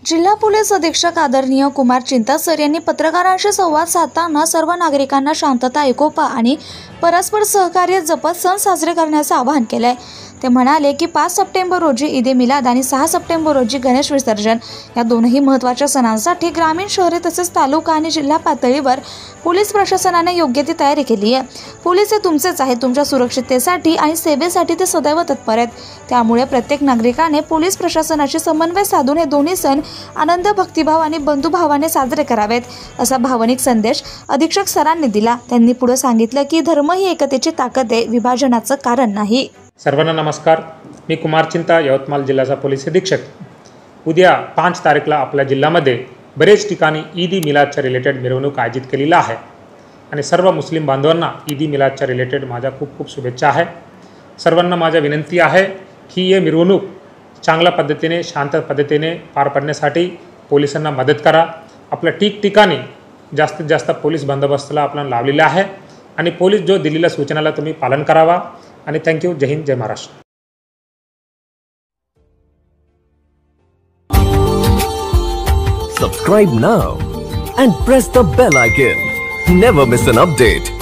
जिल्हा पोलीस अधीक्षक आदरणीय कुमार चिंतासर यांनी पत्रकारांशी संवाद साधताना सर्व नागरिकांना शांतता, एकोपा आणि परस्पर सहकार्य जपत सण साजरे करण्याचे आवाहन केले. ते म्हणाले की 5 सप्टेंबर रोजी ईद ए मिलाद आणि 6 सप्टेंबर रोजी गणेश विसर्जन या दोनही महत्त्वाच्या सणांसाठी ग्रामीण, शहरी तसेच तालुका आणि जिल्हा पातळीवर पोलीस प्रशासनाने योग्य ती तयारी केली आहे. पोलीस हे तुमचेच आहेत. तुमच्या सुरक्षिततेसाठी आणि सेवेसाठी ते सदैव तत्पर आहेत. त्यामुळे प्रत्येक नागरिकाने पोलीस प्रशासनाशी समन्वय साधून हे दोन्ही सण आनंद, भक्तिभाव आणि बंधुभावाने साजरे करावेत, असा भावनिक संदेश अधीक्षक सरांनी दिला. त्यांनी पुढे सांगितलं की धर्म ही एकतेची ताकद आहे, विभाजनाचं कारण नाही. सर्वांना नमस्कार. मी कुमार चिंता, यवतमाळ जिल्ह्याचा पोलीस अधीक्षक. उद्या 5 तारीखला आपल्या जिल्ह्यामध्ये बरेच ठिकाणी ईद ए मिलादच्या रिलेटेड मिरवणूक आयोजित केलेला आहे आणि सर्व मुस्लिम बांधवांना ईद ए मिलादच्या रिलेटेड माझ्या खूप खूप शुभेच्छा आहे. सर्वांना माझा विनंती आहे की हे मिरवणूक चांगल्या पद्धतीने, शांत पद्धतीने पार पाडण्यासाठी पोलिसांना मदत करा. आपल्या ठिकठिकाणी जास्तीत जास्त पोलीस बंदोबस्ताला आपण लावलेला आहे आणि पोलीस जो दिलेल्या सूचनाला तुम्ही पालन करावा. आणि थँक्यू. जय हिंद, जय Maharashtra. Subscribe now and press the bell icon. Never miss an update.